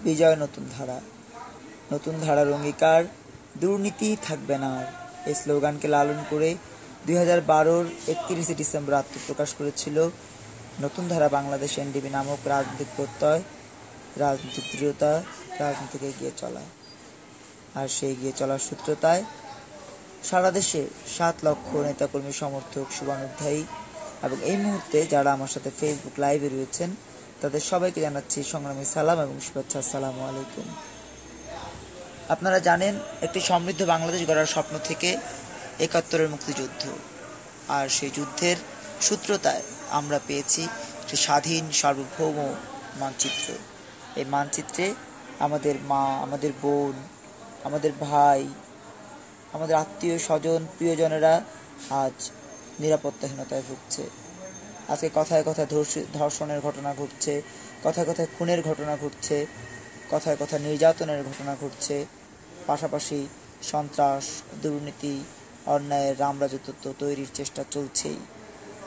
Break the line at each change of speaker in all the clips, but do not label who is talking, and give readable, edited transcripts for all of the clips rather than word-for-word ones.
বিজয় নতুন ধারা, নতুন ধারার অঙ্গীকার, দুর্নীতি থাকবে না আর। এই স্লোগানকে লালন করে 2012-র 31শে ডিসেম্বর আত্মপ্রকাশ করেছিল নতুন ধারা বাংলাদেশ এনডিবি নামক রাজনৈতিক প্রত্যয়, রাজনৈতিক দৃঢ়তা, রাজনীতিক এগিয়ে চলা। আর সেই এগিয়ে চলার সূত্রতায় সারা দেশে 7 লক্ষ নেতাকর্মী সমর্থক শুভানুধ্যায়ী এবং এই মুহূর্তে যারা আমার সাথে ফেসবুক লাইভে রয়েছেন তাদের সবাইকে জানাচ্ছি সংগ্রামী সালাম এবং শুভেচ্ছা। আসসালামু আলাইকুম। আপনারা জানেন, একটি সমৃদ্ধ বাংলাদেশ গড়ার স্বপ্ন থেকে 71-এর মুক্তিযুদ্ধ, আর সেই যুদ্ধের সূত্রতায় আমরা পেয়েছি একটি স্বাধীন সার্বভৌম মানচিত্র। এই মানচিত্রে আমাদের মা, আমাদের বোন, আমাদের ভাই, আমাদের আত্মীয় স্বজন, প্রিয়জনেরা আজ নিরাপত্তাহীনতায় ভুগছে। আজকে কথায় কথায় ধর্ষণের ঘটনা ঘটছে, কথায় কথায় খুনের ঘটনা ঘটছে, কথায় কথায় নির্যাতনের ঘটনা ঘটছে, পাশাপাশি সন্ত্রাস, দুর্নীতি, অন্যায়ের রামরাজত্ব তৈরির চেষ্টা চলছেই।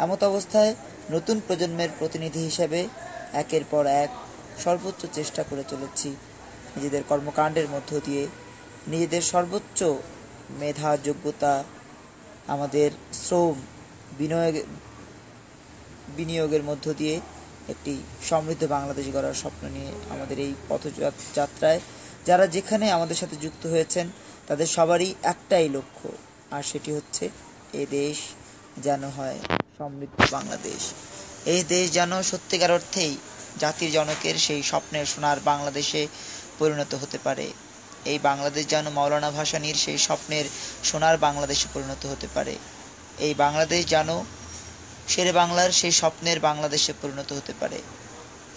এমত অবস্থায় নতুন প্রজন্মের প্রতিনিধি হিসেবে একের পর এক সর্বোচ্চ চেষ্টা করে চলেছি নিজেদের কর্মকাণ্ডের মধ্য দিয়ে, নিজেদের সর্বোচ্চ মেধা, যোগ্যতা, আমাদের শ্রম, বিনিয়োগের মধ্য দিয়ে একটি সমৃদ্ধ বাংলাদেশ গড়ার স্বপ্ন নিয়ে আমাদের এই পথযাত্রায় যারা যেখানে আমাদের সাথে যুক্ত হয়েছেন তাদের সবারই একটাই লক্ষ্য, আর সেটি হচ্ছে এই দেশ যেন হয় সমৃদ্ধ বাংলাদেশ। এই দেশ যেন সত্যিকার অর্থেই জাতির জনকের সেই স্বপ্নের সোনার বাংলাদেশে পরিণত হতে পারে। এই বাংলাদেশ যেন মাওলানা ভাসানীর সেই স্বপ্নের সোনার বাংলাদেশে পরিণত হতে পারে। এই বাংলাদেশ যেন শেরে বাংলার সেই স্বপ্নের বাংলাদেশে পরিণত হতে পারে।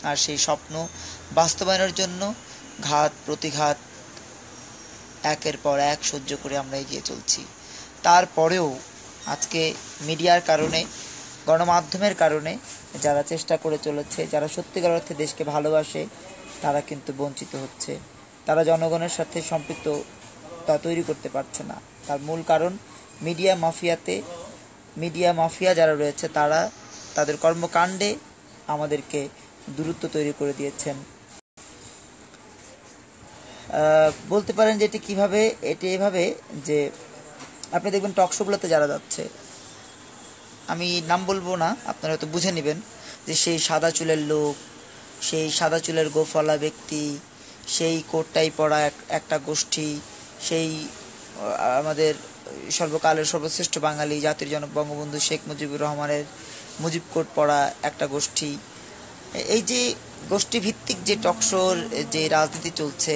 আর সেই স্বপ্ন বাস্তবায়নের জন্য ঘাত প্রতিঘাত একের পর এক সহ্য করে আমরা এগিয়ে চলছি। তারপরেও আজকে মিডিয়ার কারণে, গণমাধ্যমের কারণে যারা চেষ্টা করে চলেছে, যারা সত্যিকার অর্থে দেশকে ভালোবাসে, তারা কিন্তু বঞ্চিত হচ্ছে। তারা জনগণের সাথে সম্পৃক্ততা তৈরি করতে পারছে না। তার মূল কারণ মিডিয়া মাফিয়া যারা রয়েছে তারা তাদের কর্মকাণ্ডে আমাদেরকে দূরত্ব তৈরি করে দিয়েছেন। বলতে পারেন যে এটি এভাবে যে আপনি দেখবেন টকশোগুলোতে যারা যাচ্ছে, আমি নাম বলবো না, আপনারা হয়তো বুঝে নেবেন, যে সেই সাদা চুলের লোক, সেই সাদা চুলের গোফলা ব্যক্তি, সেই কোটটাই পরা একটা গোষ্ঠী, সেই আমাদের সর্বকালের সর্বশ্রেষ্ঠ বাঙালি জাতির জনক বঙ্গবন্ধু শেখ মুজিবুর রহমানের মুজিব কোট পরা একটা গোষ্ঠী, এই যে গোষ্ঠীভিত্তিক যে টকশোর যে রাজনীতি চলছে,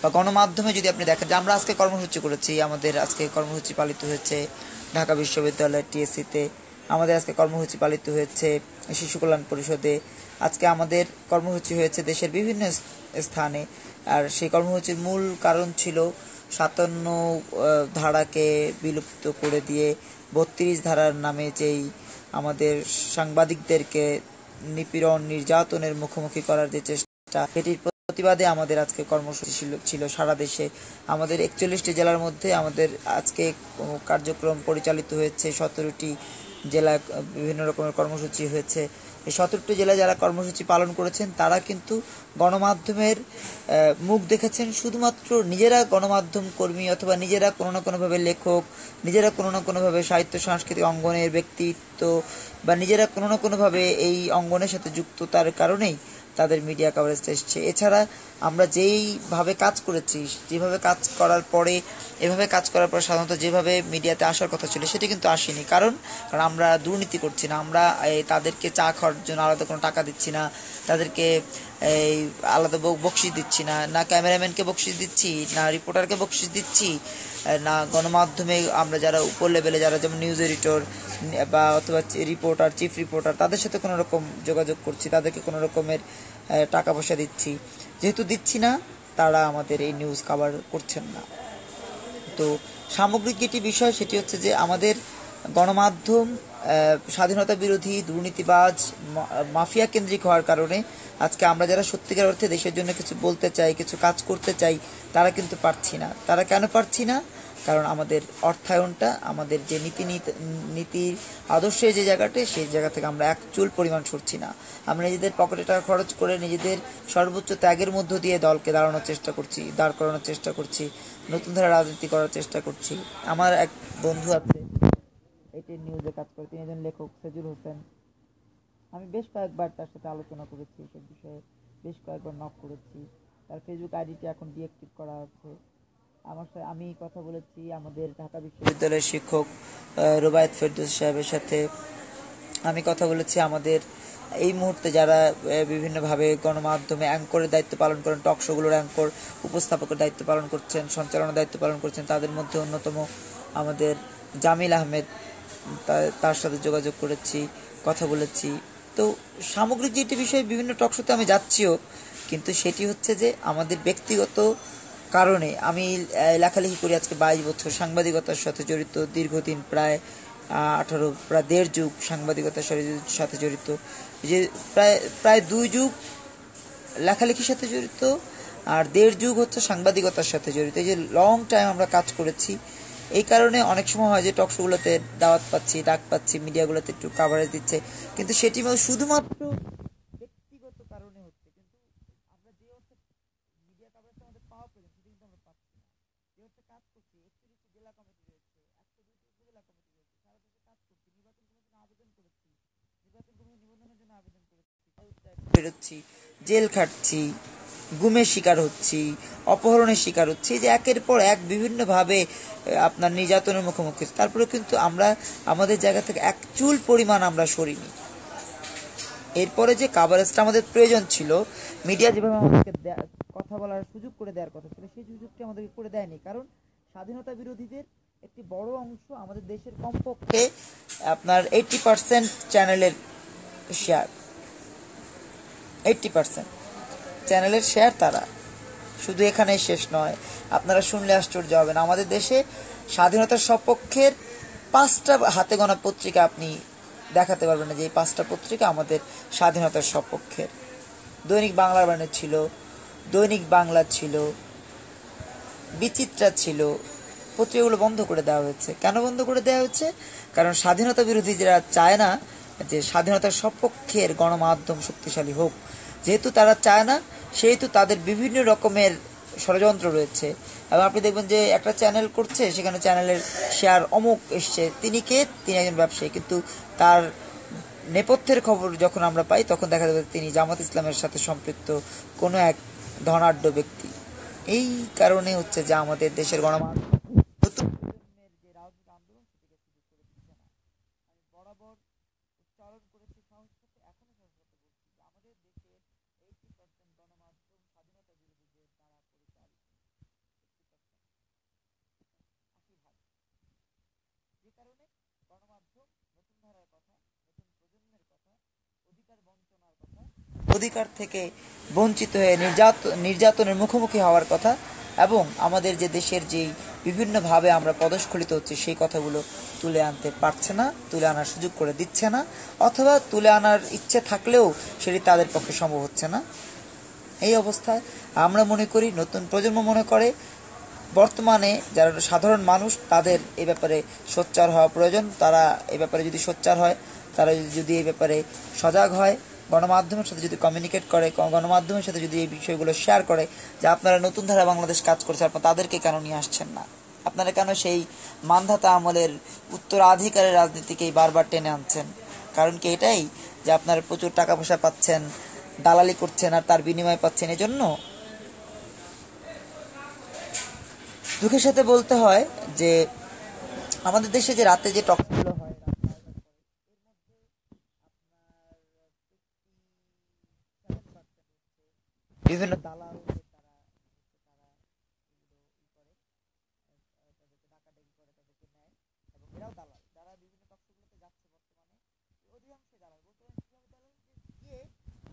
বা গণমাধ্যমে যদি আপনি দেখেন যে আমরা আজকে কর্মসূচি করেছি, আমাদের আজকে কর্মসূচি পালিত হয়েছে ঢাকা বিশ্ববিদ্যালয়ের টিএসসিতে, আমাদের আজকে কর্মসূচি পালিত হয়েছে শিশু কল্যাণ পরিষদে, আজকে আমাদের কর্মসূচি হয়েছে দেশের বিভিন্ন স্থানে। আর সেই কর্মসূচির মূল কারণ ছিল 57 ধারাকে বিলুপ্ত করে দিয়ে 32 ধারার নামে যেই আমাদের সাংবাদিকদেরকে নিপীড়ন, নির্যাতনের মুখোমুখি করার যে চেষ্টা, সেটির প্রতিবাদে আমাদের আজকে কর্মসূচি ছিল সারা দেশে। আমাদের 41টি জেলার মধ্যে আমাদের আজকে কার্যক্রম পরিচালিত হয়েছে, 17টি জেলায় বিভিন্ন রকমের কর্মসূচি হয়েছে। এই 17টি জেলায় যারা কর্মসূচি পালন করেছেন তারা কিন্তু গণমাধ্যমের মুখ দেখেছেন শুধুমাত্র নিজেরা গণমাধ্যম কর্মী, অথবা নিজেরা কোনো না কোনোভাবে লেখক, নিজেরা কোনো না কোনোভাবে সাহিত্য সাংস্কৃতিক অঙ্গনের ব্যক্তিত্ব, বা নিজেরা কোনো না কোনোভাবে এই অঙ্গনের সাথে যুক্ত, তার কারণেই তাদের মিডিয়া কভারেজ এসছে। এছাড়া আমরা যেভাবে কাজ করেছি, যেভাবে কাজ করার পরে সাধারণত যেভাবে মিডিয়াতে আসার কথা ছিল সেটা কিন্তু আসেনি। কারণ আমরা দুর্নীতি করছি না, আমরা তাদেরকে চা খাওয়ার জন্য আলাদা কোনো টাকা দিচ্ছি না, তাদেরকে এই আলাদা বকশিস দিচ্ছি না, না ক্যামেরাম্যানকে বকশিস দিচ্ছি, না রিপোর্টারকে বকশিস দিচ্ছি, না গণমাধ্যমে আমরা যারা উপর লেভেলে যারা যেমন নিউজ এডিটর বা অথবা রিপোর্টার, চিফ রিপোর্টার, তাদের সাথে কোনো রকম যোগাযোগ করছি, তাদেরকে কোনো রকমের টাকা পয়সা দিচ্ছি। যেহেতু দিচ্ছি না, তারা আমাদের এই নিউজ কভার করছেন না। তো সামগ্রিক যেটি বিষয় সেটি হচ্ছে যে আমাদের গণমাধ্যম স্বাধীনতা বিরোধী, দুর্নীতিবাজ, মাফিয়া কেন্দ্রিক হওয়ার কারণে আজকে আমরা যারা সত্যিকার অর্থে দেশের জন্য কিছু বলতে চাই, কিছু কাজ করতে চাই, তারা কিন্তু পারছি না। তারা কেন পারছি না? কারণ আমাদের অর্থায়নটা, আমাদের যে নীতির আদর্শের যে জায়গাটা, সেই জায়গা থেকে আমরা এক চুল পরিমাণ সরছি না। আমরা নিজেদের পকেটে টাকা খরচ করে নিজেদের সর্বোচ্চ ত্যাগের মধ্য দিয়ে দলকে দাঁড় করানোর চেষ্টা করছি, নতুন ধারা রাজনীতি করার চেষ্টা করছি। আমার এক বন্ধু আছে, এটির নিউজে কাজ করে, তিনি একজন লেখক, সেজুল হোসেন। আমি বেশ কয়েকবার তার সাথে আলোচনা করেছি এসব বিষয়ে, বেশ কয়েকবার নক করেছি। তার ফেসবুক আইডিটি এখন ডিঅ্যাক্টিভ করা আছে। আমি কথা বলেছি আমাদের ঢাকা বিশ্ববিদ্যালয়ের শিক্ষক রুবায়েত ফেরদৌস সাহেবের সাথে। আমি কথা বলেছি আমাদের এই মুহূর্তে যারা বিভিন্নভাবে গণমাধ্যমে অ্যাঙ্করের দায়িত্ব পালন করেন, টক শোগুলোর অ্যাঙ্কর, উপস্থাপকের দায়িত্ব পালন করছেন, সঞ্চালনের দায়িত্ব পালন করছেন, তাদের মধ্যে অন্যতম আমাদের জামিল আহমেদ, তার সাথে যোগাযোগ করেছি, কথা বলেছি। তো সামগ্রিক যেটি বিষয়ে বিভিন্ন টক শোতে আমি যাচ্ছিও, কিন্তু সেটি হচ্ছে যে আমাদের ব্যক্তিগত কারণে আমি লেখালেখি করি আজকে 22 বছর, সাংবাদিকতার সাথে জড়িত দীর্ঘদিন, প্রায় 18, প্রায় 1.5 যুগ সাংবাদিকতার সাথে জড়িত, যে প্রায় 2 যুগ লেখালেখির সাথে জড়িত, আর 1.5 যুগ হচ্ছে সাংবাদিকতার সাথে জড়িত। এই যে লং টাইম আমরা কাজ করেছি, এই কারণে অনেক সময় হয় যে টকশোগুলোতে দাওয়াত পাচ্ছি, ডাক পাচ্ছি, মিডিয়াগুলোতে একটু কাভারেজ দিচ্ছে, কিন্তু সেটি শুধুমাত্র ব্যক্তিগত কারণে হচ্ছে। কিন্তু আমরা যে অর্থে মিডিয়া কাভারেজটা আমাদের পাওয়া প্রয়োজন, সেটা কিন্তু আমরা পাচ্ছি না। যে অর্থে কাজ করছি, 41 জেলা কমিটি রয়েছে, 102 উপজেলা কমিটি রয়েছে, সারা দেশে কাজ করছি, নির্বাচন কমিশনে আবেদন করেছি, নির্বাচন কমিশন নিবন্ধনের জন্য আবেদন করেছি, বেরোচ্ছি, জেল খাটছি, গুমের শিকার হচ্ছি, অপহরণের শিকার হচ্ছি, যে একের পর এক বিভিন্নভাবে আপনার নির্যাতনের মুখোমুখি। তারপরে কিন্তু আমরা আমাদের জায়গা থেকে এক চুল পরিমাণ আমরা সরিনি। এরপরে যে কাভারেজটা আমাদের প্রয়োজন ছিল, মিডিয়া যেভাবে আমাদেরকে কথা বলার সুযোগ করে দেওয়ার কথা ছিল, সেই সুযোগটি আমাদেরকে করে দেয়নি। কারণ স্বাধীনতা বিরোধীদের একটি বড় অংশ আমাদের দেশের কমপক্ষে আপনার 80% চ্যানেলের শেয়ার, 80% চ্যানেলের শেয়ার তারা। শুধু এখানেই শেষ নয়, আপনারা শুনলে আশ্চর্য হবেন, আমাদের দেশে স্বাধীনতার সপক্ষের 5টা হাতে গোনা পত্রিকা আপনি দেখাতে পারবেন না যে এই 5টা পত্রিকা আমাদের স্বাধীনতার সপক্ষের। দৈনিক বাংলার বাণী ছিল, দৈনিক বাংলা ছিল, বিচিত্রা ছিল, পত্রিকাগুলো বন্ধ করে দেওয়া হয়েছে। কেন বন্ধ করে দেওয়া হয়েছে? কারণ স্বাধীনতা বিরোধী যারা চায় না যে স্বাধীনতার সপক্ষের গণমাধ্যম শক্তিশালী হোক, যেহেতু তারা চায় না, সেহেতু তাদের বিভিন্ন রকমের ষড়যন্ত্র রয়েছে। এবং আপনি দেখবেন যে একটা চ্যানেল করছে, সেখানে চ্যানেলের শেয়ার অমুক এসছে, তিনি একজন ব্যবসায়ী, কিন্তু তার নেপথ্যের খবর যখন আমরা পাই, তখন দেখা যাবে তিনি জামাত ইসলামের সাথে সম্পৃক্ত কোনো এক ধনাঢ্য ব্যক্তি। এই কারণে হচ্ছে যে আমাদের দেশের গণমাধ্যম নতুন প্রজন্মের যে রাজনৈতিক আন্দোলন, সেটিকে শুরু করে দিচ্ছে না। আমি বরাবর উচ্চারণ করেছি সাহস সাথে, এখনো সাহস সাথে বলছি যে আমাদের দেশের 80% গণমাধ্যম স্বাধীনতা বিরোধীদের দ্বারা পরিচালিত, 80%, 80 ভাগ। যে কারণে গণমাধ্যম নতুন ধারার কথা, নতুন প্রজন্মের কথা, অধিকার বঞ্চনার কথা, অধিকার থেকে বঞ্চিত হয়ে নির্যাতনের মুখোমুখি হওয়ার কথা, এবং আমাদের যে দেশের যেই বিভিন্নভাবে আমরা পদস্খলিত হচ্ছে, সেই কথাগুলো তুলে আনতে পারছে না, তুলে আনার সুযোগ করে দিচ্ছে না, অথবা তুলে আনার ইচ্ছে থাকলেও সেটি তাদের পক্ষে সম্ভব হচ্ছে না। এই অবস্থায় আমরা মনে করি, নতুন প্রজন্ম মনে করে, বর্তমানে যারা সাধারণ মানুষ, তাদের এই ব্যাপারে সোচ্চার হওয়া প্রয়োজন। তারা এই ব্যাপারে যদি সোচ্চার হয়, তারা যদি এই ব্যাপারে সজাগ হয়, গণমাধ্যমের সাথে যদি কমিউনিকেট করে, গণমাধ্যমের সাথে যদি এই বিষয়গুলো শেয়ার করে যে আপনারা নতুন ধারা বাংলাদেশ কাজ করছে, আপনারা তাদেরকে কেন নিয়ে আসছেন না, আপনারা কেন সেই মানধাতা আমলের উত্তরাধিকারের রাজনীতিকেই বারবার টেনে আনছেন? কারণ কি এটাই যে আপনারা প্রচুর টাকা পয়সা পাচ্ছেন, দালালি করছেন, আর তার বিনিময় পাচ্ছেন? এজন্য দুঃখের সাথে বলতে হয় যে আমাদের দেশে যে রাতে যে টকগুলো হয়, বিভিন্ন দালাল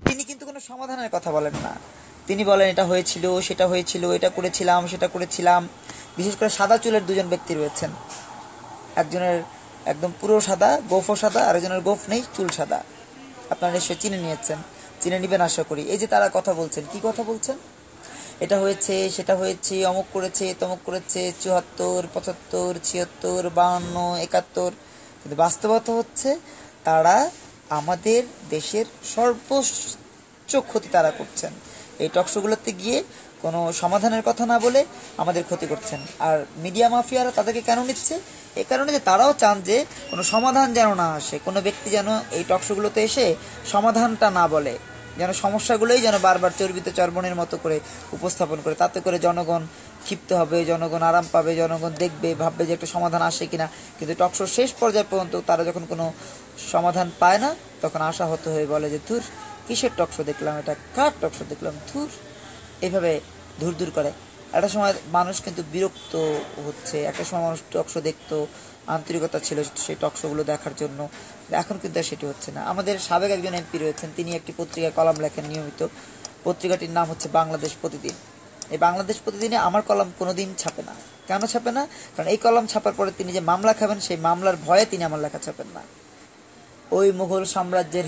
তিনি কিন্তু কোনো সমাধানের কথা বলেন না। তিনি বলেন এটা হয়েছিল, সেটা হয়েছিল, এটা করেছিলাম, সেটা করেছিলাম। বিশেষ করে সাদা চুলের 2জন ব্যক্তি রয়েছেন, একজনের একদম পুরো সাদা, গোফও সাদা, আর একজনের গোফ নেই, চুল সাদা। আপনারা নিশ্চয়ই চিনে নিয়েছেন, চিনে নিবেন আশা করি। এই যে তারা কথা বলছেন, কি কথা বলছেন? এটা হয়েছে, সেটা হয়েছে, অমুক করেছে, তমুক করেছে, ৭৪, ৭৫, ৭৬, ৫২, ৭১। কিন্তু বাস্তবতা হচ্ছে তারা আমাদের দেশের সর্বোচ্চ ক্ষতি তারা করছেন। এই টকশোগুলোতে গিয়ে কোনো সমাধানের কথা না বলে আমাদের ক্ষতি করছেন। আর মিডিয়া মাফিয়ারা তাদেরকে কেন নিচ্ছে? এই কারণে যে তারাও চান যে কোনো সমাধান যেন না আসে, কোনো ব্যক্তি যেন এই টকশোগুলোতে এসে সমাধানটা না বলে, যেন সমস্যাগুলোই যেন বারবার চর্বিত চর্বণের মতো করে উপস্থাপন করে। তাতে করে জনগণ ক্ষিপ্ত হবে, জনগণ আরাম পাবে, জনগণ দেখবে, ভাববে যে একটা সমাধান আসে কিনা। কিন্তু টকশোর শেষ পর্যায়ে পর্যন্ত তারা যখন কোনো সমাধান পায় না, তখন আশাহত হয়ে বলে যে ধুর, কিসের টকশো দেখলাম, এটা কার টকশো দেখলাম, ধুর, এইভাবে ধুর ধুর করে। একটা সময় মানুষ কিন্তু বিরক্ত হচ্ছে, একটা সময় মানুষ টকশো দেখতো, আন্তরিকতা ছিল সেই টকশোগুলো দেখার জন্য। এখন কিন্তু আর সেটি হচ্ছে না। আমাদের সাবেক একজন এমপি রয়েছেন, তিনি একটি পত্রিকায় কলাম লেখেন নিয়মিত। পত্রিকাটির নাম হচ্ছে বাংলাদেশ প্রতিদিন। এই বাংলাদেশ প্রতিদিনে আমার কলাম কোনোদিন ছাপে না। কেন ছাপে না? কারণ এই কলাম ছাপার পরে তিনি যে মামলা খাবেন, সেই মামলার ভয়ে তিনি আমার লেখা ছাপেন না। ওই মুঘল সাম্রাজ্যের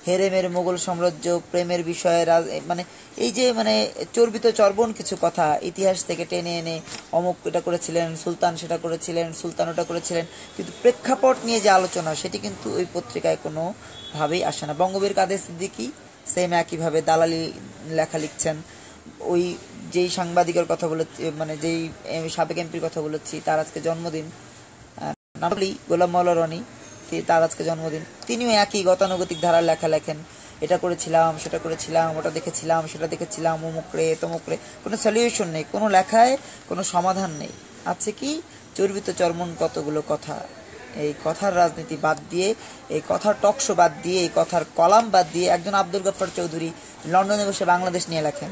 হেরেমের মুঘল সাম্রাজ্য, প্রেমের বিষয়ে মানে এই যে মানে চর্বিত চর্বণ কিছু কথা ইতিহাস থেকে টেনে এনে অমুক এটা করেছিলেন সুলতান, সেটা করেছিলেন সুলতান, ওটা করেছিলেন, কিন্তু প্রেক্ষাপট নিয়ে যে আলোচনা সেটি কিন্তু ওই পত্রিকায় কোনোভাবেই আসে না। বঙ্গবীর কাদের সিদ্দিকী সেম একইভাবে দালালি লেখা লিখছেন। ওই যেই সাংবাদিকের কথা বলেছি, মানে যেই সাবেক এমপির কথা বলেছি, তার আজকে জন্মদিন, নাটলি গোলাম মাওলা রনি, তার আজকে জন্মদিন। তিনিও একই গতানুগতিক ধারার লেখা লেখেন, এটা করেছিলাম, সেটা করেছিলাম, ওটা দেখেছিলাম, সেটা দেখেছিলাম, অমুকরে তমুকরে। কোনো সলিউশন নেই, কোনো লেখায় কোনো সমাধান নেই। আছে কি চর্বিত চর্মন কতগুলো কথা। এই কথার রাজনীতি বাদ দিয়ে, এই কথার টকশো বাদ দিয়ে, এই কথার কলাম বাদ দিয়ে একজন আব্দুল গফফার চৌধুরী লন্ডনে বসে বাংলাদেশ নিয়ে লেখেন।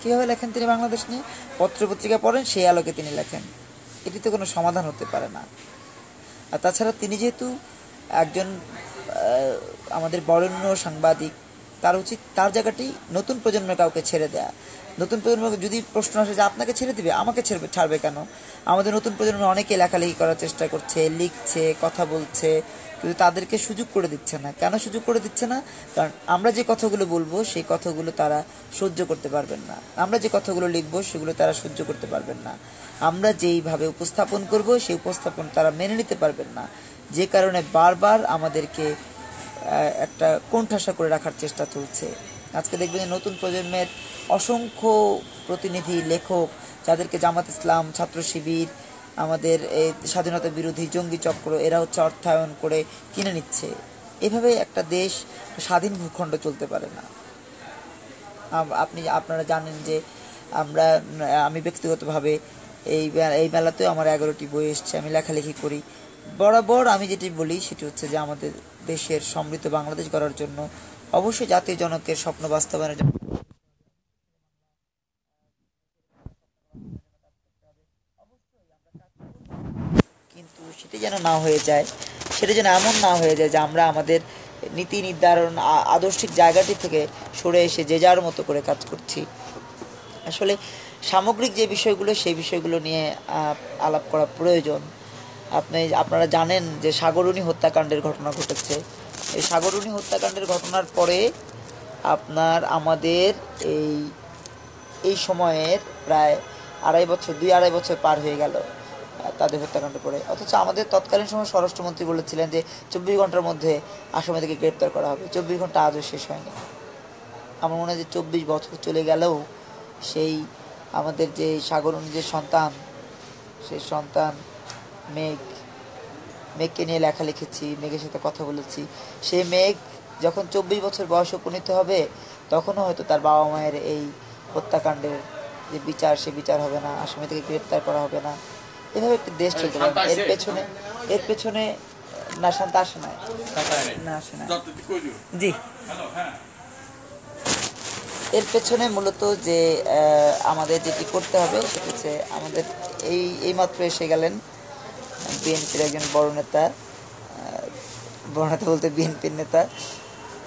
কীভাবে লেখেন তিনি বাংলাদেশ নিয়ে? পত্রপত্রিকা পড়েন, সেই আলোকে তিনি লেখেন। এটিতে কোনো সমাধান হতে পারে না। আর তাছাড়া তিনি যেহেতু একজন আমাদের বরেণ্য সাংবাদিক, তার উচিত তার জায়গাটি নতুন প্রজন্মের কাউকে ছেড়ে দেয়া। নতুন প্রজন্মকে যদি প্রশ্ন আসে যে আপনাকে ছেড়ে দিবে, আমাকে ছাড়বে কেন? আমাদের নতুন প্রজন্ম অনেকে লেখালেখি করার চেষ্টা করছে, লিখছে, কথা বলছে, কিন্তু তাদেরকে সুযোগ করে দিচ্ছে না। কেন সুযোগ করে দিচ্ছে না? কারণ আমরা যে কথাগুলো বলবো সেই কথাগুলো তারা সহ্য করতে পারবেন না। আমরা যে কথাগুলো লিখবো সেগুলো তারা সহ্য করতে পারবেন না। আমরা যেইভাবে উপস্থাপন করব সেই উপস্থাপন তারা মেনে নিতে পারবেন না। যে কারণে বারবার আমাদেরকে একটা কোণঠাসা করে রাখার চেষ্টা চলছে। আজকে দেখবেন নতুন প্রজন্মের অসংখ্য প্রতিনিধি, লেখক, যাদেরকে জামাত ইসলাম, ছাত্র শিবির, আমাদের এই স্বাধীনতা বিরোধী জঙ্গি চক্র, এরা হচ্ছে অর্থায়ন করে কিনে নিচ্ছে। এভাবে একটা দেশ, স্বাধীন ভূখণ্ড চলতে পারে না। আপনারা জানেন যে আমি ব্যক্তিগতভাবে এই মেলাতেও আমার 11টি বই এসছে। আমি লেখালেখি করি। বরাবর আমি যেটি বলি সেটি হচ্ছে যে আমাদের দেশের সমৃদ্ধ বাংলাদেশ গড়ার জন্য অবশ্যই জাতীয় জনকের স্বপ্ন বাস্তবায়নের জন্য কিন্তু সেটি যেন না হয়ে যায়, সেটা যেন এমন না হয়ে যায় যে আমরা আমাদের নীতি নির্ধারণ আদর্শিক জায়গাটি থেকে সরে এসে যে যার মতো করে কাজ করছি। আসলে সামগ্রিক যে বিষয়গুলো, সেই বিষয়গুলো নিয়ে আলাপ করা প্রয়োজন। আপনারা জানেন যে সাগররুনি হত্যাকাণ্ডের ঘটনা ঘটেছে। এই সাগররুনি হত্যাকাণ্ডের ঘটনার পরে আমাদের এই সময়ের প্রায় 2-2.5 বছর পার হয়ে গেল তাদের হত্যাকাণ্ড পরে। অথচ আমাদের তৎকালীন সময় স্বরাষ্ট্রমন্ত্রী বলেছিলেন যে 24 ঘন্টার মধ্যে আসামিদেরকে গ্রেপ্তার করা হবে। 24 ঘন্টা আজও শেষ হয়নি। আমার মনে হয় যে 24 বছর চলে গেলেও সেই আমাদের যে সাগররুনি যে সন্তান, সেই সন্তান মেঘকে নিয়ে লেখা লিখেছি, মেঘের সাথে কথা বলেছি। সেই মেঘ যখন 24 বছর বয়সে উপনীত হবে, তখনও হয়তো তার বাবা মায়ের এই হত্যাকাণ্ডের যে বিচার, সে বিচার হবে না, আসামি থেকে গ্রেপ্তার করা হবে না। এভাবে একটি দেশ চলতে পারে। এর পেছনে না, শান্ত আসে না, আসে না জি। এর পেছনে মূলত যে আমাদের যেটি করতে হবে সেটা হচ্ছে, আমাদের এইমাত্র এসে গেলেন বিএনপির একজন বড় নেতা বলতে বিএনপির নেতা।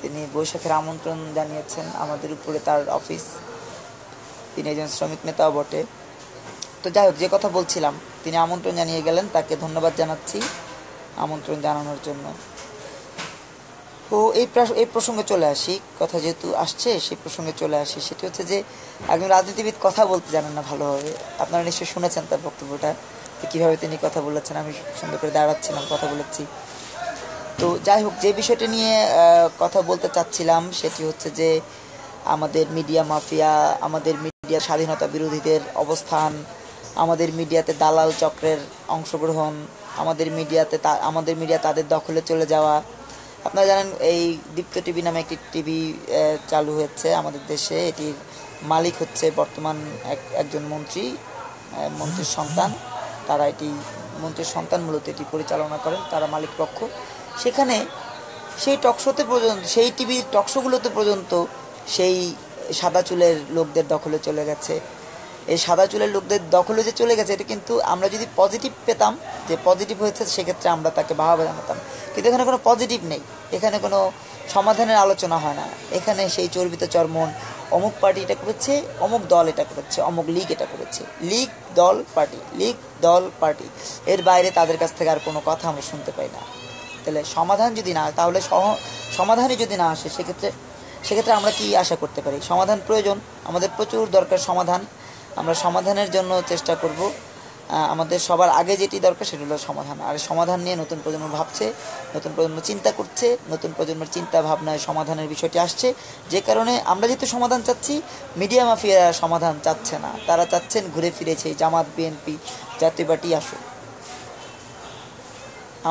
তিনি বৈশাখের আমন্ত্রণ জানিয়েছেন আমাদের উপরে, তার অফিস। তিনি একজন শ্রমিক নেতাও বটে। তো যাই হোক, যে কথা বলছিলাম, তিনি আমন্ত্রণ জানিয়ে গেলেন, তাকে ধন্যবাদ জানাচ্ছি আমন্ত্রণ জানানোর জন্য। তো এই প্রসঙ্গে চলে আসি, কথা যেহেতু আসছে সেই প্রসঙ্গে চলে আসি। সেটি হচ্ছে যে একজন রাজনীতিবিদ কথা বলতে জানেন না ভালোভাবে। আপনারা নিশ্চয়ই শুনেছেন তার বক্তব্যটা, যে কীভাবে তিনি কথা বলেছেন। আমি সুন্দর করে দাঁড়াচ্ছিলাম, কথা বলেছি। তো যাই হোক, যে বিষয়টি নিয়ে কথা বলতে চাচ্ছিলাম সেটি হচ্ছে যে আমাদের মিডিয়া মাফিয়া, আমাদের মিডিয়া স্বাধীনতা বিরোধীদের অবস্থান, আমাদের মিডিয়াতে দালাল চক্রের অংশগ্রহণ, আমাদের মিডিয়া তাদের দখলে চলে যাওয়া। আপনারা জানেন এই দীপ্ত টিভি নামে একটি টিভি চালু হয়েছে আমাদের দেশে। এটির মালিক হচ্ছে বর্তমান একজন মন্ত্রীর সন্তান। মন্ত্রীর সন্তান মূলত এটি পরিচালনা করেন, তারা মালিক পক্ষ। সেখানে সেই টকশোতে পর্যন্ত, সেই টিভির টকশোগুলোতে পর্যন্ত সেই সাদা চুলের লোকদের দখলে চলে গেছে। এই সাদা চুলের লোকদের দখলে যে চলে গেছে, এটা কিন্তু আমরা যদি পজিটিভ পেতাম, যে পজিটিভ হয়েছে, সেক্ষেত্রে আমরা তাকে বাহবা জানাতাম। কিন্তু এখানে কোনো পজিটিভ নেই, এখানে কোনো সমাধানের আলোচনা হয় না। এখানে সেই চর্বিত চর্মন, অমুক পার্টি এটা করেছে, অমুক দল এটা করেছে, অমুক লীগ এটা করেছে, লীগ দল পার্টি, এর বাইরে তাদের কাছ থেকে আর কোনো কথা আমরা শুনতে পাই না। তাহলে সমাধানই যদি না আসে, সেক্ষেত্রে আমরা কি আশা করতে পারি? সমাধান প্রয়োজন, আমাদের প্রচুর দরকার সমাধান। আমরা সমাধানের জন্য চেষ্টা করব। আমাদের সবার আগে যেটি দরকার সেটা হলো সমাধান। আর সমাধান নিয়ে নতুন প্রজন্ম ভাবছে, নতুন প্রজন্ম চিন্তা করছে, নতুন প্রজন্মের চিন্তা ভাবনায় সমাধানের বিষয়টি আসছে। যে কারণে আমরা যেহেতু সমাধান চাচ্ছি, মিডিয়া মাফিয়া সমাধান চাচ্ছে না। তারা চাচ্ছেন ঘুরে ফিরেছে জামাত, বিএনপি, জাতীয় পার্টি আসুক।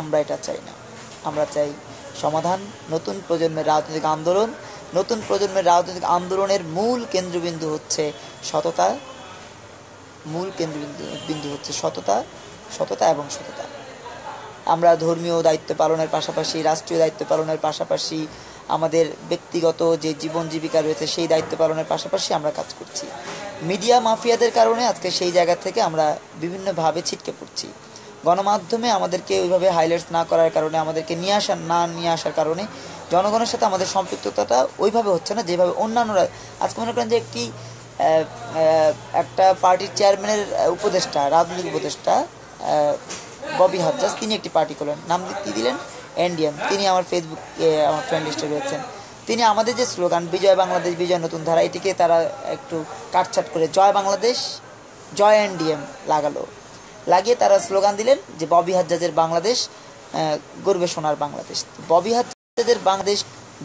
আমরা এটা চাই না। আমরা চাই সমাধান, নতুন প্রজন্মের রাজনৈতিক আন্দোলন। নতুন প্রজন্মের রাজনৈতিক আন্দোলনের মূল কেন্দ্রবিন্দু হচ্ছে সততা, সততা এবং সততা। আমরা ধর্মীয় দায়িত্ব পালনের পাশাপাশি, রাষ্ট্রীয় দায়িত্ব পালনের পাশাপাশি, আমাদের ব্যক্তিগত যে জীবন জীবিকা রয়েছে সেই দায়িত্ব পালনের পাশাপাশি আমরা কাজ করছি। মিডিয়া মাফিয়াদের কারণে আজকে সেই জায়গা থেকে আমরা বিভিন্নভাবে ছিটকে পড়ছি। গণমাধ্যমে আমাদেরকে ওইভাবে হাইলাইটস না করার কারণে, আমাদেরকে নিয়ে আসার কারণে জনগণের সাথে আমাদের সম্পৃক্ততাটা ওইভাবে হচ্ছে না যেভাবে অন্যান্যরা। আজকে মনে করেন যে একটা পার্টির চেয়ারম্যানের উপদেষ্টা, রাজনৈতিক উপদেষ্টা ববি হাজ্জাজ, তিনি একটি পার্টি করলেন, নাম কি দিলেন? এনডিএম। তিনি আমার আমার ফ্রেন্ড লিস্টে রয়েছেন। তিনি আমাদের যে স্লোগান বিজয় বাংলাদেশ, বিজয় নতুন ধারা, এটিকে তারা একটু কাটছাট করে জয় বাংলাদেশ, জয় এনডিএম লাগিয়ে তারা স্লোগান দিলেন যে ববি হাজ্জাজের বাংলাদেশ, গর্বে সোনার বাংলাদেশ। ববি হাজ্জাজের বাংলাদেশ,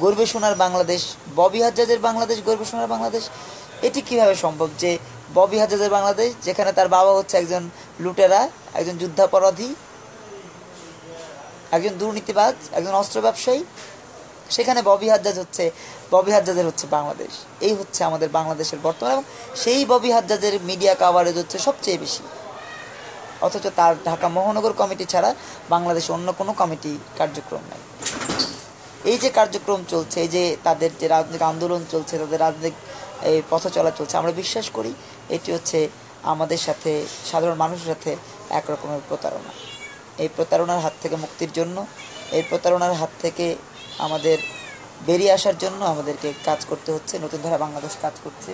গর্বে সোনার বাংলাদেশ, ববি হাজ্জাজের বাংলাদেশ, গর্বে সোনার বাংলাদেশ। এটি কিভাবে সম্ভব যে ববি হাজ্জাজের বাংলাদেশ, যেখানে তার বাবা হচ্ছে একজন লুটেরা, একজন যুদ্ধাপরাধী, একজন দুর্নীতিবাজ, একজন অস্ত্র ব্যবসায়ী, সেখানে ববি হাজ্জাজের হচ্ছে বাংলাদেশ। এই হচ্ছে আমাদের বাংলাদেশের বর্তমান, এবং সেই ববি হাজ্জাজের মিডিয়া কাভারেজ হচ্ছে সবচেয়ে বেশি। অথচ তার ঢাকা মহানগর কমিটি ছাড়া বাংলাদেশে অন্য কোনো কমিটি কার্যক্রম নেই। এই যে কার্যক্রম চলছে, এই যে তাদের যে রাজনৈতিক আন্দোলন চলছে, তাদের রাজনৈতিক এই পথ চলা চলছে, আমরা বিশ্বাস করি এটি হচ্ছে আমাদের সাথে, সাধারণ মানুষের সাথে একরকমের প্রতারণা। এই প্রতারণার হাত থেকে মুক্তির জন্য, এই প্রতারণার হাত থেকে আমাদের বেরিয়ে আসার জন্য আমাদেরকে কাজ করতে হচ্ছে। নতুন ধারা বাংলাদেশ কাজ করছে।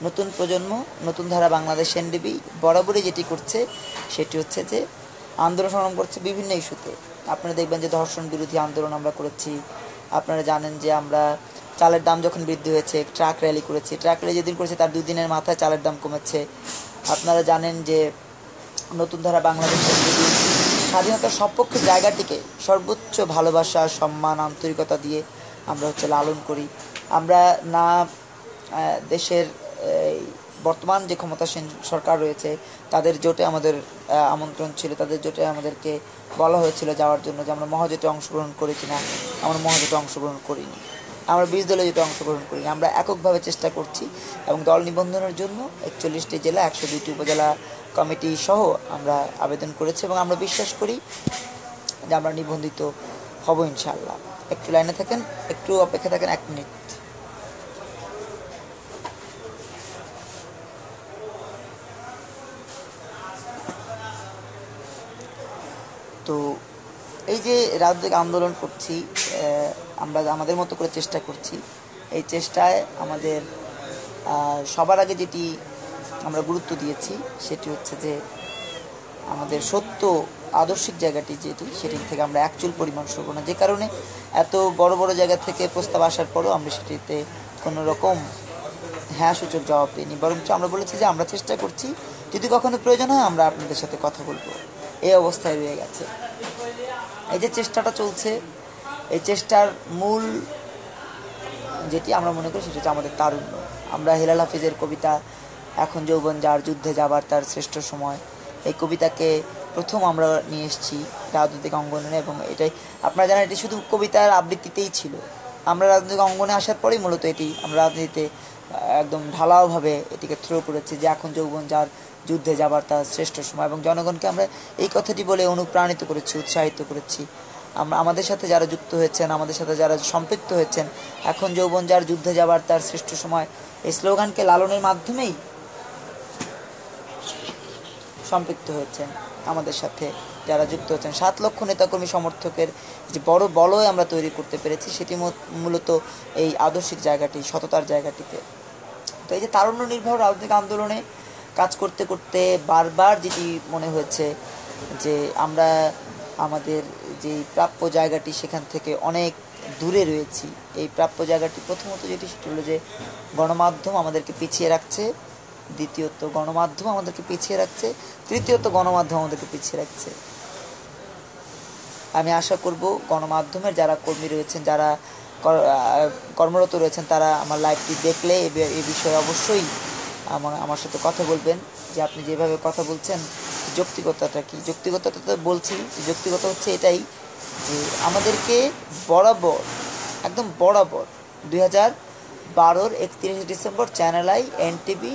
নতুন প্রজন্ম, নতুন ধারা বাংলাদেশ এনডিবি বরাবরই যেটি করছে সেটি হচ্ছে যে আন্দোলন সংগ্রাম করছে বিভিন্ন ইস্যুতে। আপনারা দেখবেন যে ধর্ষণ বিরোধী আন্দোলন আমরা করেছি। আপনারা জানেন যে আমরা চালের দাম যখন বৃদ্ধি হয়েছে ট্রাক র্যালি করেছি। ট্রাক র্যালি যেদিন করেছি তার 2 দিনের মাথায় চালের দাম কমেছে। আপনারা জানেন যে নতুন ধারা বাংলাদেশ এনডিবি স্বাধীনতার সপক্ষে জায়গাটিকে সর্বোচ্চ ভালোবাসা, সম্মান, আন্তরিকতা দিয়ে আমরা লালন করি। আমরা না দেশের বর্তমান যে ক্ষমতাসীন সরকার রয়েছে তাদের জোটে আমাদের আমন্ত্রণ ছিল, তাদের জোটে আমাদেরকে বলা হয়েছিল যাওয়ার জন্য, যে আমরা মহাজোটে অংশগ্রহণ করি কিনা। আমরা মহাজোটে অংশগ্রহণ করিনি, আমরা 20 দলীয় জোটে অংশগ্রহণ করিনি। আমরা এককভাবে চেষ্টা করছি এবং দল নিবন্ধনের জন্য 41টি জেলা, 102টি উপজেলা কমিটি সহ আমরা আবেদন করেছি এবং আমরা বিশ্বাস করি যে আমরা নিবন্ধিত হব ইনশাআল্লাহ। একটু লাইনে থাকেন, একটু অপেক্ষা থাকেন 1 মিনিট। তো এই যে রাজনৈতিক আন্দোলন করছি, আমরা আমাদের মতো করে চেষ্টা করছি। এই চেষ্টায় আমাদের সবার আগে যেটি আমরা গুরুত্ব দিয়েছি সেটি হচ্ছে যে আমাদের সত্য আদর্শিক জায়গাটি যেটি, সেটি থেকে আমরা এক চুল পরিমাণ সরব না। যে কারণে এত বড় বড় জায়গা থেকে প্রস্তাব আসার পরও আমরা সেটিতে কোনো রকম হ্যাঁ সূচক জবাব দিইনি, বরঞ্চ আমরা বলেছি যে আমরা চেষ্টা করছি, যদি কখনো প্রয়োজন হয় আমরা আপনাদের সাথে কথা বলবো। এই অবস্থায় রয়ে গেছে। এই যে চেষ্টাটা চলছে, এই চেষ্টার মূল যেটি আমরা মনে করি সেটা হচ্ছে আমাদের তারুণ্য। আমরা হেলাল হাফিজের কবিতা এখন যৌবন যার, যুদ্ধে যাবার তার শ্রেষ্ঠ সময়, এই কবিতাকে প্রথম আমরা নিয়ে এসেছি রাজনৈতিক অঙ্গনে। এবং এটাই আপনারা জানেন, এটি শুধু কবিতার আবৃত্তিতেই ছিল। আমরা রাজনৈতিক অঙ্গনে আসার পরেই মূলত এটি আমরা রাজনীতিতে একদম ঢালাওভাবে এটিকে থ্রো করেছি যে এখন যৌবন যার, যুদ্ধে যাবার তার শ্রেষ্ঠ সময়। এবং জনগণকে আমরা এই কথাটি বলে অনুপ্রাণিত করেছি, উৎসাহিত করেছি। আমরা আমাদের সাথে যারা যুক্ত হয়েছেন, আমাদের সাথে যারা সম্পৃক্ত হয়েছেন, এখন যৌবন যার, যুদ্ধে যাবার তার শ্রেষ্ঠ সময়, এই স্লোগানকে লালনের মাধ্যমেই সম্পৃক্ত হয়েছেন আমাদের সাথে যারা যুক্ত হচ্ছেন। 7 লক্ষ নেতাকর্মী সমর্থকের যে বড় বলয় আমরা তৈরি করতে পেরেছি, সেটি মূলত এই আদর্শিক জায়গাটি, সততার জায়গাটিতে। তো এই যে তারুণ্য নির্ভর রাজনৈতিক আন্দোলনে কাজ করতে করতে বারবার যেটি মনে হয়েছে যে আমরা আমাদের যে প্রাপ্য জায়গাটি সেখান থেকে অনেক দূরে রয়েছি। এই প্রাপ্য জায়গাটি প্রথমত যেটি, সেটি হলো যে গণমাধ্যম আমাদেরকে পিছিয়ে রাখছে, দ্বিতীয়ত গণমাধ্যম আমাদেরকে পিছিয়ে রাখছে, তৃতীয়ত গণমাধ্যম আমাদেরকে পিছিয়ে রাখছে। আমি আশা করব গণমাধ্যমের যারা কর্মী রয়েছেন, যারা কর্মরত রয়েছেন, তারা আমার লাইভটি দেখলে এ বিষয়ে অবশ্যই আমার সাথে কথা বলবেন যে আপনি যেভাবে কথা বলছেন যৌক্তিকতাটা কি। যৌক্তিকতাটা তো বলছি, যৌক্তিকতা হচ্ছে এটাই যে আমাদেরকে বরাবর, একদম বরাবর 2012-র 31 ডিসেম্বর চ্যানেল আই, এনটিভি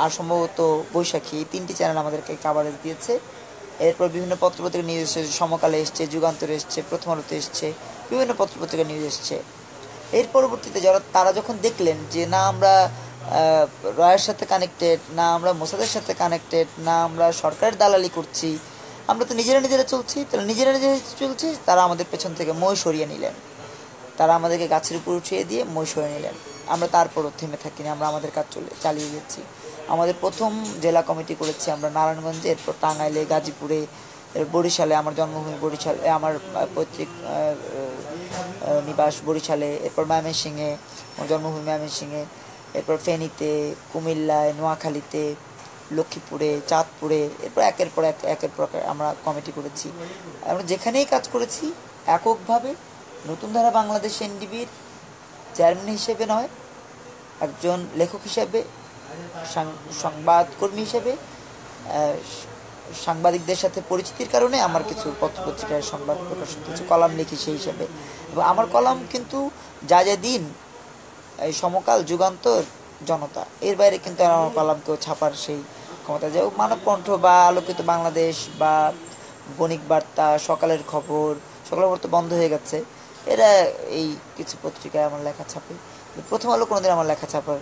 আর সম্ভবত বৈশাখী, এই 3টি চ্যানেল আমাদেরকে কাভারেজ দিয়েছে। এরপর বিভিন্ন পত্রপত্রিকা নিউজ এসছে, সমকালে এসছে, যুগান্তরে এসছে, প্রথম আলোতে এসছে, বিভিন্ন পত্রপত্রিকা নিউজ এসছে। এর পরবর্তীতে তারা যখন দেখলেন যে না আমরা রয়ের সাথে কানেক্টেড, না আমরা মোসাদের সাথে কানেক্টেড, না আমরা সরকারের দালালি করছি, আমরা তো নিজেরা চলছি, তাহলে নিজেরা চলছি, তারা আমাদের পেছন থেকে মই সরিয়ে নিলেন। তারা আমাদেরকে গাছের উপর উঠিয়ে দিয়ে মই সরিয়ে নিলেন। আমরা তারপরও থেমে থাকিনি, আমরা আমাদের কাজ চালিয়ে গেছি। আমাদের প্রথম জেলা কমিটি করেছি আমরা নারায়ণগঞ্জে, এরপর টাঙ্গাইলে, গাজীপুরে, বরিশালে, আমার জন্মভূমি বরিশালে, আমার পৈতৃক নিবাস বরিশালে, এরপর ময়মনসিংহে, আমার জন্মভূমি ময়মনসিংহে, এরপর ফেনীতে, কুমিল্লায়, নোয়াখালীতে, লক্ষ্মীপুরে, চাঁদপুরে, এরপর একের পর আমরা কমিটি করেছি। আমরা যেখানেই কাজ করেছি এককভাবে, নতুন ধারা বাংলাদেশ এনডিবির চেয়ারম্যান হিসেবে নয়, একজন লেখক হিসেবে, সংবাদকর্মী হিসেবে, সাংবাদিকদের সাথে পরিচিতির কারণে আমার কিছু পত্রপত্রিকায় সংবাদ প্রকাশিত হচ্ছে, কলাম লিখি সেই হিসেবে। এবং আমার কলাম কিন্তু যা দিন, এই সমকাল, যুগান্তর, জনতা, এর বাইরে কিন্তু আমার কলামকেও ছাপার সেই ক্ষমতা, যে মানবকণ্ঠ বা আলোকিত বাংলাদেশ বা বণিক বার্তা, সকালের খবর তো বন্ধ হয়ে গেছে, এরা এই কিছু পত্রিকায় আমার লেখা ছাপে। প্রথম আলো কোনোদিন আমার লেখা ছাপার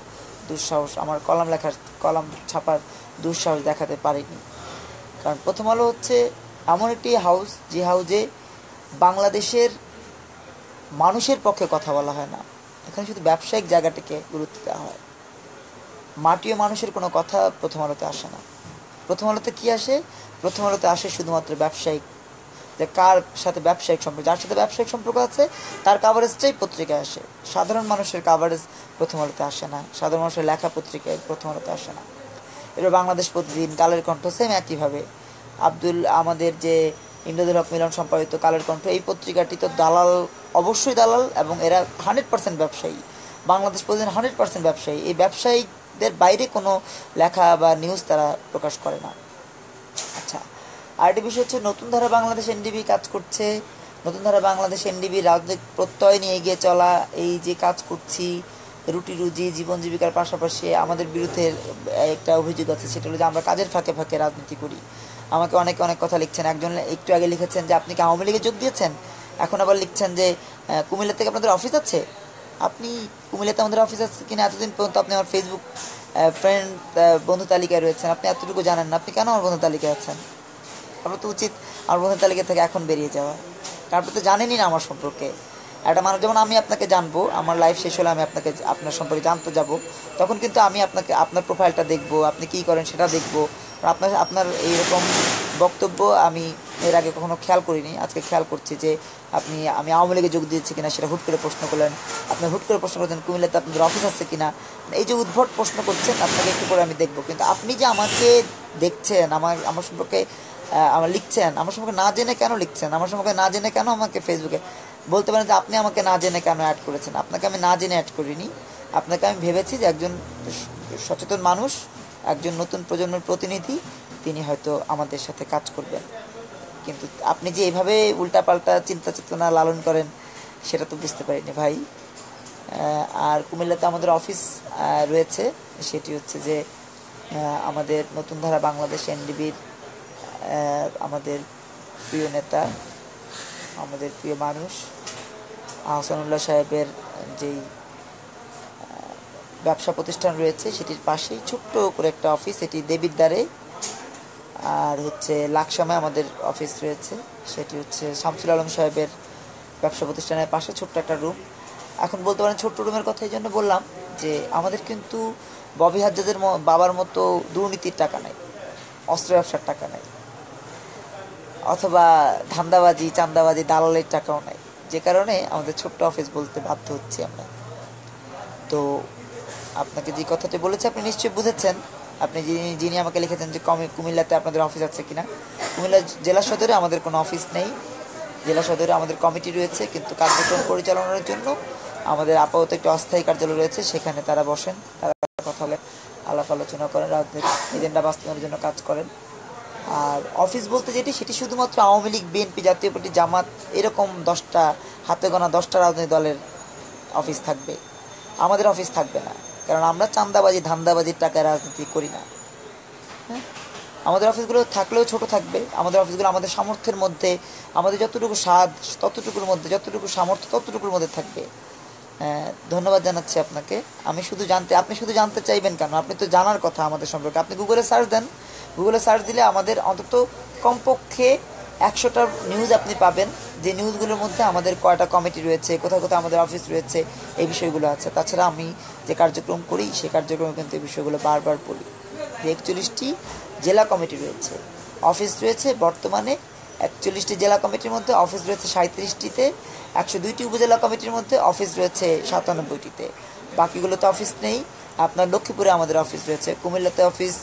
দুঃসাহস, আমার কলাম ছাপার দুঃসাহস দেখাতে পারিনি। কারণ প্রথম আলো হচ্ছে এমন একটি হাউস, যে হাউজে বাংলাদেশের মানুষের পক্ষে কথা বলা হয় না, এখানে শুধু ব্যবসায়িক জায়গাটাকে গুরুত্ব দেওয়া হয়। মাটিও মানুষের কোনো কথা প্রথম আলোতে আসে না। প্রথম আলোতে কী আসে? প্রথম আলোতে আসে শুধুমাত্র ব্যবসায়িক, যে কার সাথে ব্যবসায়িক সম্পর্ক, যার সাথে ব্যবসায়িক সম্পর্ক আছে তার কাভারেজটাই পত্রিকায় আসে। সাধারণ মানুষের কাভারেজ প্রথম আলোতে আসে না, সাধারণ মানুষের লেখা পত্রিকায় প্রথম আলোতে আসে না। এবার বাংলাদেশ প্রতিদিন, কালের কণ্ঠ, সেম একইভাবে। আমাদের যে ইমদাদুল হক মিলন সম্পাদিত কালের কণ্ঠ, এই পত্রিকাটি তো দালাল, অবশ্যই দালাল, এবং এরা 100% ব্যবসায়ী। বাংলাদেশ প্রতিদিন 100% ব্যবসায়ী। এই ব্যবসায়ীদের বাইরে কোনো লেখা বা নিউজ তারা প্রকাশ করে না। আচ্ছা, আরেকটি বিষয় হচ্ছে নতুন ধারা বাংলাদেশ এনডিবি কাজ করছে। নতুন ধারা বাংলাদেশ এনডিবি রাজনৈতিক প্রত্যয় নিয়ে এগিয়ে চলা, এই যে কাজ করছি, রুটি রুজি, জীবন জীবিকার পাশাপাশি আমাদের বিরুদ্ধে একটা অভিযোগ আছে, সেটা হলো যে আমরা কাজের ফাঁকে ফাঁকে রাজনীতি করি। আমাকে অনেক কথা লিখছেন। একজন একটু আগে লিখেছেন যে আপনি কি আওয়ামী লীগে যোগ দিয়েছেন, এখন আবার লিখছেন যে কুমিল্লা থেকে আপনাদের অফিস আছে। আপনি কুমিল্লাতে আমাদের অফিস আছে কিনা এতদিন পর্যন্ত আপনি আমার ফেসবুক ফ্রেন্ড বন্ধু তালিকায় রয়েছেন, আপনি এতটুকু জানেন না, আপনি কেন আমার বন্ধু তালিকায় আছেন? আপনার তো উচিত আমার বন্ধু তালিকা থেকে এখন বেরিয়ে যাওয়া, কারণ আপনি তো জানেনই না আমার সম্পর্কে। একটা মানুষ, যেমন আমি আপনাকে জানবো, আমার লাইফ শেষ হলে আমি আপনার সম্পর্কে জানতে যাব, তখন কিন্তু আমি আপনার প্রোফাইলটা দেখবো, আপনি কী করেন সেটা দেখবো। আপনার এইরকম বক্তব্য আমি এর আগে কখনো খেয়াল করিনি, আজকে খেয়াল করছি যে আমি আওয়ামী লীগে যোগ দিয়েছি কিনা সেটা হুট করে প্রশ্ন করলেন। আপনি হুট করে প্রশ্ন করছেন কুমিল্লাতে আপনাদের অফিস আছে কিনা, এই যে উদ্ভট প্রশ্ন করছেন, আপনাকে একটু করে আমি দেখবো। কিন্তু আপনি যে আমাকে দেখছেন, আমার সম্পর্কে আমার লিখছেন, আমার সম্পর্কে না জেনে কেন লিখছেন, আমার সম্পর্কে না জেনে কেন আমাকে ফেসবুকে বলতে পারেন যে আপনি আমাকে না জেনে কেন অ্যাড করেছেন। আপনাকে আমি না জেনে অ্যাড করিনি, আপনাকে আমি ভেবেছি যে একজন সচেতন মানুষ, একজন নতুন প্রজন্মের প্রতিনিধি, তিনি হয়তো আমাদের সাথে কাজ করবেন। কিন্তু আপনি যে এইভাবে উল্টাপাল্টা চিন্তা চেতনা লালন করেন সেটা তো বুঝতে পারিনি ভাই। আর কুমিল্লাতে আমাদের অফিস রয়েছে, সেটি হচ্ছে যে আমাদের নতুন ধারা বাংলাদেশ এনডিবির আমাদের প্রিয় নেতা, আমাদের প্রিয় মানুষ আহসানুল্লাহ সাহেবের যেই ব্যবসা প্রতিষ্ঠান রয়েছে সেটির পাশেই ছোট্ট করে একটা অফিস, এটি দেবীর দ্বারে। আর হচ্ছে লাকসামে আমাদের অফিস রয়েছে, সেটি হচ্ছে শামসুল আলম সাহেবের ব্যবসা প্রতিষ্ঠানের পাশে ছোট্ট একটা রুম। এখন বলতে পারেন ছোট্ট রুমের কথা এই জন্য বললাম যে আমাদের কিন্তু ববি হাজ্জাজের বাবার মতো দুর্নীতির টাকা নেই, অস্ত্র ব্যবসার টাকা নেই, অথবা ধান্দাবাজি চান্দাবাজি দালালের টাকাও নাই, যে কারণে আমাদের ছোট্ট অফিস বলতে বাধ্য হচ্ছি আমরা। তো আপনাকে যে কথাটি বলেছি আপনি নিশ্চয়ই বুঝেছেন। আপনি যিনি আমাকে লিখেছেন যে কুমিল্লাতে আপনাদের অফিস আছে কিনা, কুমিল্লা জেলা সদরে আমাদের কোনো অফিস নেই। জেলা সদরে আমাদের কমিটি রয়েছে, কিন্তু কার্যক্রম পরিচালনার জন্য আমাদের আপাতত একটি অস্থায়ী কার্যালয় রয়েছে, সেখানে তারা বসেন, তারা কথা বলেন, আলাপ আলোচনা করেন, রাজনৈতিক এজেন্ডা বাস্তবায়নের জন্য কাজ করেন। আর অফিস বলতে সেটি শুধুমাত্র আওয়ামী লীগ, বিএনপি, জাতীয় পার্টি, জামাত, এরকম 10টা হাতে গোনা 10টা রাজনৈতিক দলের অফিস থাকবে, আমাদের অফিস থাকবে না। কারণ আমরা চান্দাবাজি ধান্দাবাজির টাকায় রাজনীতি করি না। হ্যাঁ, আমাদের অফিসগুলো থাকলেও ছোট থাকবে, আমাদের অফিসগুলো আমাদের সামর্থ্যের মধ্যে, আমাদের যতটুকু স্বাদ ততটুকুর মধ্যে, যতটুকু সামর্থ্য ততটুকুর মধ্যে থাকবে। ধন্যবাদ জানাচ্ছি আপনাকে। আপনি শুধু জানতে চাইবেন কেন, আপনি তো জানার কথা আমাদের সম্পর্কে। আপনি গুগলে সার্চ দেন, গুগলে সার্চ দিলে আমাদের অন্তত কমপক্ষে 100টা নিউজ আপনি পাবেন, যে নিউজগুলোর মধ্যে আমাদের কয়টা কমিটি রয়েছে, কোথাও কোথাও আমাদের অফিস রয়েছে, এই বিষয়গুলো আছে। তাছাড়া আমি যে কার্যক্রম করি সেই কার্যক্রমে কিন্তু এই বিষয়গুলো বারবার বলি। 41টি জেলা কমিটি রয়েছে, অফিস রয়েছে বর্তমানে 41টি জেলা কমিটির মধ্যে, অফিস রয়েছে 37টিতে, 102টি উপজেলা কমিটির মধ্যে অফিস রয়েছে 97টিতে, বাকিগুলোতে অফিস নেই। আপনার লক্ষ্মীপুরে আমাদের অফিস রয়েছে, কুমিল্লাতে অফিস,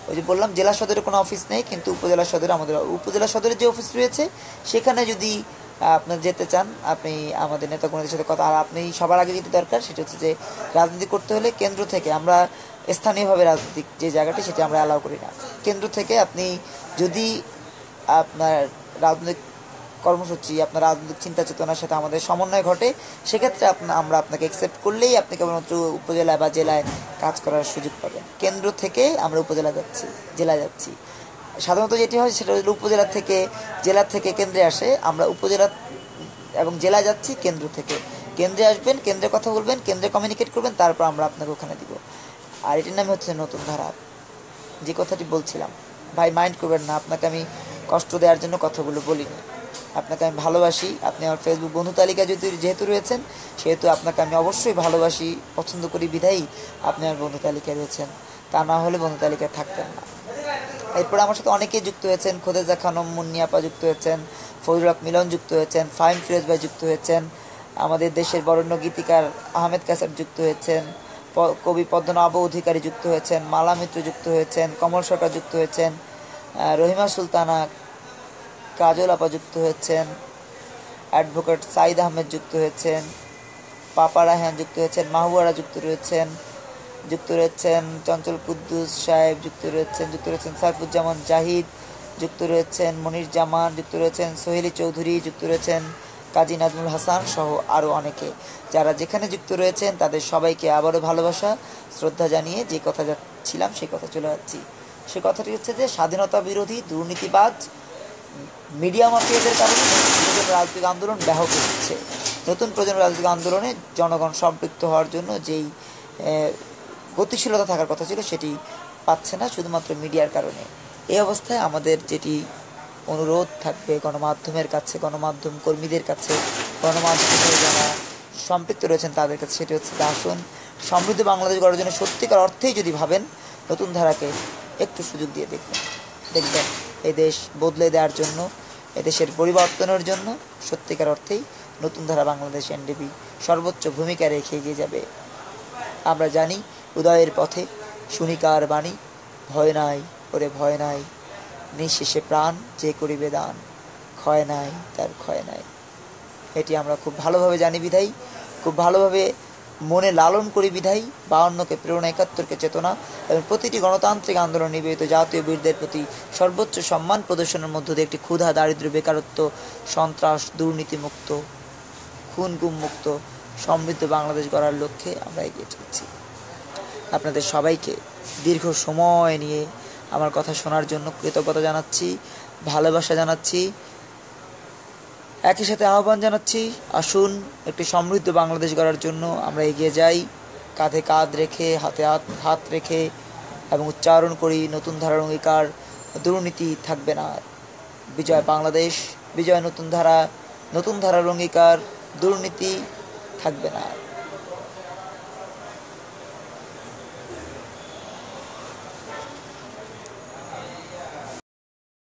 ওই যে বললাম জেলা সদরে কোনো অফিস নেই, কিন্তু উপজেলা সদরে উপজেলা সদরে যে অফিস রয়েছে সেখানে যদি আপনার যেতে চান, আপনি আমাদের নেতাকর্মীদের সাথে কথা। আর আপনি সবার আগে যেটি দরকার সেটা হচ্ছে যে রাজনীতি করতে হলে কেন্দ্র থেকে, আমরা স্থানীয়ভাবে রাজনীতিক যে জায়গাটি সেটি আমরা অ্যালাউ করি না। কেন্দ্র থেকে আপনি যদি আপনার রাজনৈতিক কর্মসূচি, আপনার রাজনৈতিক চিন্তা চেতনার সাথে আমাদের সমন্বয় ঘটে, সেক্ষেত্রে আমরা আপনাকে অ্যাকসেপ্ট করলেই আপনি কেবলমাত্র উপজেলায় বা জেলায় কাজ করার সুযোগ পাবেন। কেন্দ্র থেকে আমরা উপজেলা যাচ্ছি, জেলায় যাচ্ছি। সাধারণত যেটি হয় সেটা হলো উপজেলা থেকে, জেলা থেকে কেন্দ্রে আসে, আমরা উপজেলা এবং জেলায় যাচ্ছি কেন্দ্র থেকে। কেন্দ্রে আসবেন, কেন্দ্রে কথা বলবেন, কেন্দ্রে কমিউনিকেট করবেন, তারপর আমরা আপনাকে ওখানে দিব। আর এটির নামে হচ্ছে নতুন ধারা। যে কথাটি বলছিলাম, ভাই মাইন্ড করবেন না, আপনাকে আমি কষ্ট দেওয়ার জন্য কথাগুলো বলিনি। আপনাকে আমি ভালোবাসি, আপনি আমার ফেসবুক বন্ধু তালিকায় যেহেতু রয়েছেন, সেহেতু আপনাকে আমি অবশ্যই ভালোবাসি, পছন্দ করি, বিধায়ী আপনি আমার বন্ধু তালিকায় রয়েছেন। তা না হলে বন্ধু তালিকায় থাকতেন না। এরপরে আমার সাথে অনেকেই যুক্ত হয়েছেন, খোদেজা খানম, মুন্নিয়াপা যুক্ত হয়েছেন, ফজলুল হক মিলন যুক্ত হয়েছেন, ফাহিম ফিরোজ ভাই যুক্ত হয়েছেন, আমাদের দেশের বরেণ্য গীতিকার আহমেদ কাসাব যুক্ত হয়েছেন, কবি পদ্মনাভ অধিকারী যুক্ত হয়েছেন, মালা মিত্র যুক্ত হয়েছেন, কমল সরকার যুক্ত হয়েছেন, রহিমা সুলতানা, কাজল আপা যুক্ত হয়েছেন, অ্যাডভোকেট সাইদ আহমেদ যুক্ত হয়েছেন, পাপা রায়হান যুক্ত হয়েছেন, মাহবুবারা যুক্ত রয়েছেন চঞ্চল কুদ্দুস সাহেব যুক্ত রয়েছেন সাইফুজ্জামান জাহিদ যুক্ত রয়েছেন, মনির জামান যুক্ত রয়েছেন, সোহেলি চৌধুরী যুক্ত রয়েছেন, কাজী নাজমুল হাসান সহ আরও অনেকে। যারা যেখানে যুক্ত রয়েছেন তাদের সবাইকে আবারও ভালোবাসা শ্রদ্ধা জানিয়ে যে কথা যাচ্ছিলাম সেই কথা চলে যাচ্ছি। সে কথাটি হচ্ছে যে স্বাধীনতা বিরোধী দুর্নীতিবাজ মিডিয়া মাফিয়াদের কারণে রাজনৈতিক আন্দোলন ব্যাহত হচ্ছে। নতুন প্রজন্মের রাজনৈতিক আন্দোলনে জনগণ সম্পৃক্ত হওয়ার জন্য যেই গতিশীলতা থাকার কথা ছিল সেটি পাচ্ছে না, শুধুমাত্র মিডিয়ার কারণে। এই অবস্থায় আমাদের যেটি অনুরোধ থাকবে গণমাধ্যমের কাছে, গণমাধ্যম কর্মীদের কাছে, গণমাধ্যমে যারা সম্পৃক্ত রয়েছেন তাদের কাছে, সেটি হচ্ছে যে আসুন সমৃদ্ধ বাংলাদেশ গড়ার জন্য সত্যিকার অর্থেই যদি ভাবেন, নতুন ধারাকে একটু সুযোগ দিয়ে দেখবেন এই দেশ বদলে দেওয়ার জন্য, এদেশের পরিবর্তনের জন্য সত্যিকার অর্থেই নতুন ধারা বাংলাদেশ এনডিপি সর্বোচ্চ ভূমিকা রেখে এগিয়ে যাবে। আমরা জানি উদয়ের পথে শুনিকার বাণী, ভয় নাই ওরে ভয় নাই, নিঃশেষে প্রাণ যে করিবে দান, ক্ষয় নাই তার ক্ষয় নাই। এটি আমরা খুব ভালোভাবে জানি বিধায়, খুব ভালোভাবে মনে লালন করি বিধায় 52কে প্রেরণা, 71কে চেতনা এবং প্রতিটি গণতান্ত্রিক আন্দোলন নিবেদিত জাতীয় বীরদের প্রতি সর্বোচ্চ সম্মান প্রদর্শনের মধ্য দিয়ে একটি ক্ষুধা, দারিদ্র্য, বেকারত্ব, সন্ত্রাস, দুর্নীতিমুক্ত, খুন গুম মুক্ত সমৃদ্ধ বাংলাদেশ গড়ার লক্ষ্যে আমরা এগিয়ে চলছি। আপনাদের সবাইকে দীর্ঘ সময় নিয়ে আমার কথা শোনার জন্য কৃতজ্ঞতা জানাচ্ছি, ভালোবাসা জানাচ্ছি, একই সাথে আহ্বান জানাচ্ছি আসুন একটি সমৃদ্ধ বাংলাদেশ গড়ার জন্য আমরা এগিয়ে যাই, কাঁধে কাঁধ রেখে, হাতে হাত রেখে এবং উচ্চারণ করি নতুন ধারার অঙ্গীকার, দুর্নীতি থাকবে না। বিজয় বাংলাদেশ, বিজয় নতুন ধারা, নতুন ধারার অঙ্গীকার, দুর্নীতি থাকবে না।